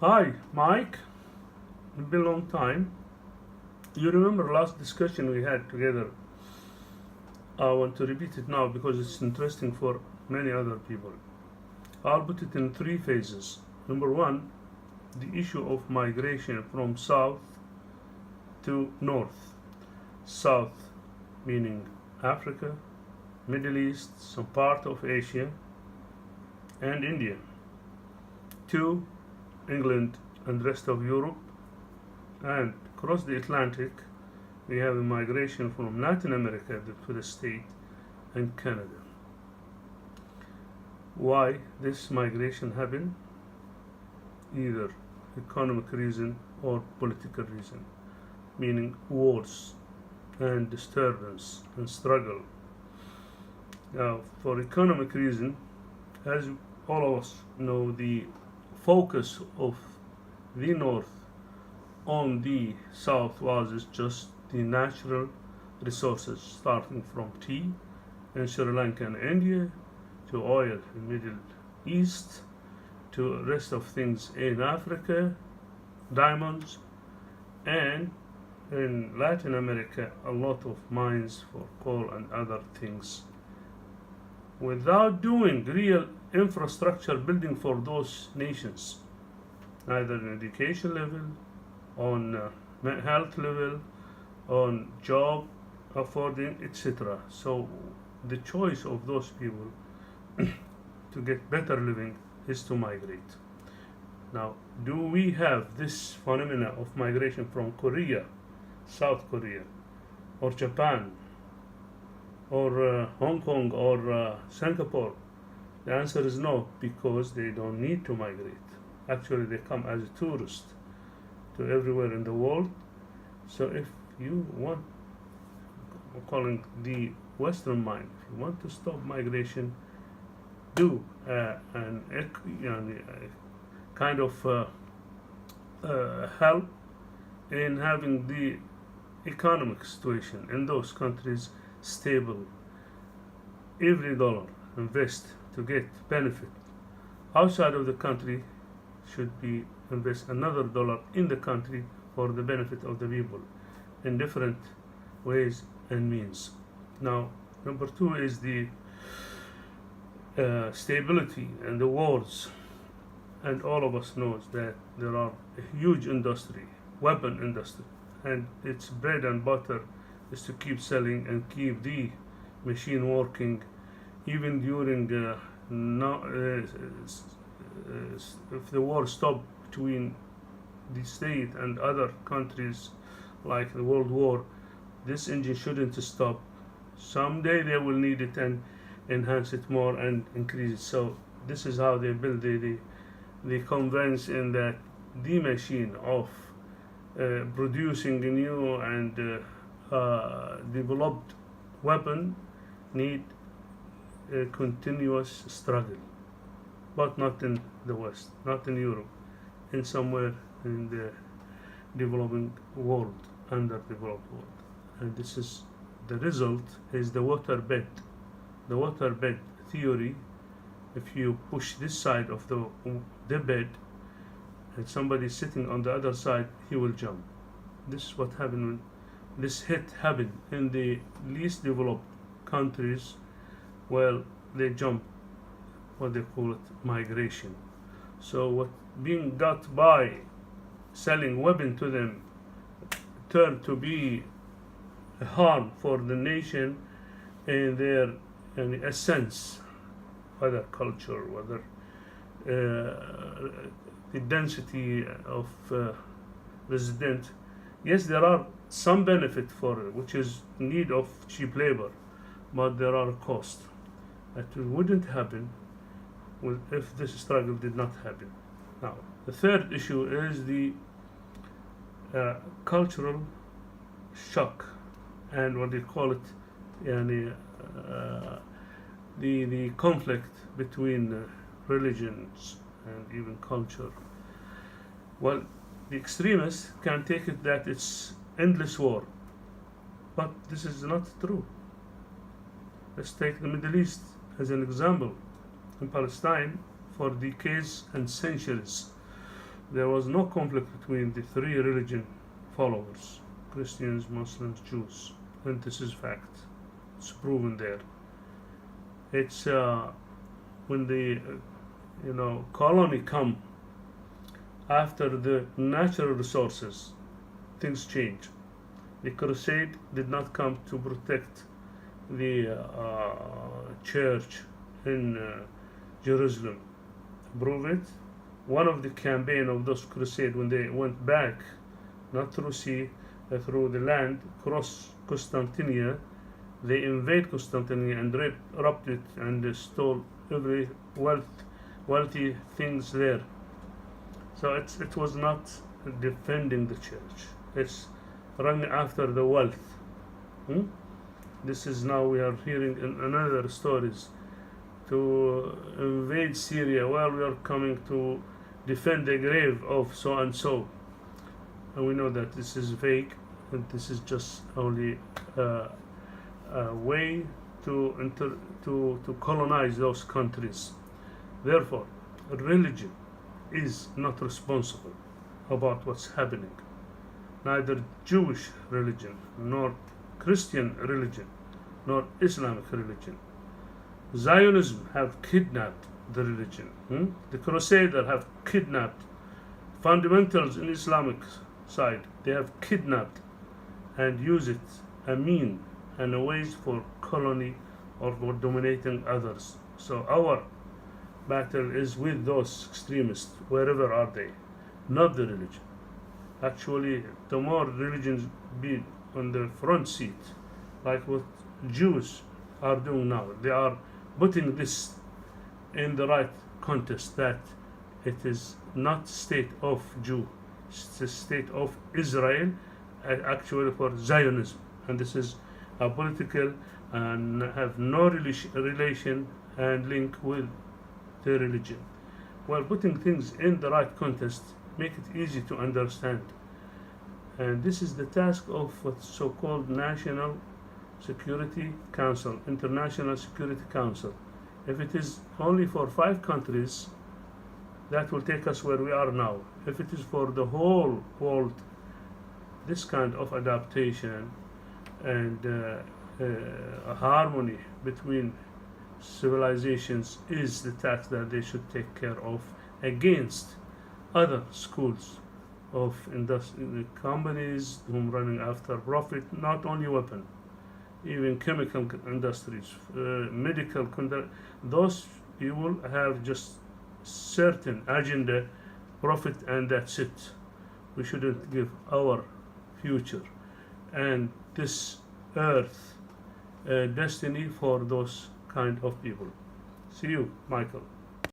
Hi, Mike. It's been a long time. You remember last discussion we had together? I want to repeat it now because it's interesting for many other people. I'll put it in three phases. Number one, the issue of migration from south to north. South meaning Africa, Middle East, some part of Asia, and India. Two, England and rest of Europe, and across the Atlantic we have a migration from Latin America to the state and Canada. Why this migration happened? Either economic reason or political reason, meaning wars and disturbance and struggle. Now, for economic reason, as all of us know, the focus of the North on the South was just the natural resources, starting from tea in Sri Lanka and India, to oil in Middle East, to rest of things in Africa, diamonds, and in Latin America a lot of mines for coal and other things. Without doing real infrastructure building for those nations, either in education level, on health level, on job affording, etc. So the choice of those people to get better living is to migrate. Now, do we have this phenomena of migration from Korea, South Korea, or Japan, or Hong Kong, or Singapore? The answer is no, because they don't need to migrate. Actually, they come as a tourist to everywhere in the world. So if you want, we're calling the Western mind, if you want to stop migration, do kind of help in having the economic situation in those countries stable. Every dollar invest to get benefit outside of the country should be invest another dollar in the country for the benefit of the people in different ways and means. Now, number two is the stability and the wars, and all of us knows that there are a huge industry, weapon industry, and its bread and butter is to keep selling and keep the machine working even during if the war stopped between the state and other countries like the World War, this engine shouldn't stop. Someday they will need it and enhance it more and increase it. So this is how they build the convince in that the machine of producing a new and developed weapon need a continuous struggle, but not in the West, not in Europe, in somewhere in the developing world, underdeveloped world. And this is the result is the waterbed. The waterbed theory, if you push this side of the bed and somebody sitting on the other side, he will jump. This is what happened when this hit happened in the least developed countries. Well, they jump, what they call it, migration. So what being got by selling weapon to them turned to be a harm for the nation and their essence, whether culture, whether the density of resident. Yes, there are some benefit for it, which is need of cheap labor, but there are costs that wouldn't happen if this struggle did not happen. Now, the third issue is the cultural shock, and what they call it, the conflict between religions and even culture. Well, the extremists can take it that it's endless war, but this is not true. Let's take the Middle East as an example. In Palestine, for decades and centuries, there was no conflict between the three religion followers: Christians, Muslims, Jews, and this is fact. It's proven there. It's when the colony come after the natural resources, things change. The crusade did not come to protect the church in Jerusalem. Prove it. One of the campaign of those crusade, when they went back, not through sea, through the land, cross Constantinia, they invade Constantinia and robbed it and stole every wealthy things there. So it was not defending the church. It's running after the wealth. This is now we are hearing in another stories to invade Syria. Well, we are coming to defend the grave of so and so, and we know that this is fake, and this is just only a way to colonize those countries. Therefore, religion is not responsible about what's happening. Neither Jewish religion, nor Christian religion, nor Islamic religion. Zionism have kidnapped the religion. The Crusader have kidnapped fundamentals in Islamic side. They have kidnapped and use it a mean and a ways for colony or for dominating others. So our battle is with those extremists, wherever are they, not the religion. Actually, the more religions be on the front seat, like what Jews are doing now, they are putting this in the right context, that it is not state of Jew, it's the state of Israel, actually for Zionism, and this is a political and have no relation and link with the religion. While putting things in the right context, make it easy to understand. And this is the task of what's so-called National Security Council, International Security Council. If it is only for 5 countries, that will take us where we are now. If it is for the whole world, this kind of adaptation and a harmony between civilizations is the task that they should take care of against other schools of companies whom running after profit, not only weapon, even chemical industries, medical those people have just certain agenda, profit, and that's it. We shouldn't give our future and this earth destiny for those kind of people. See you, Michael.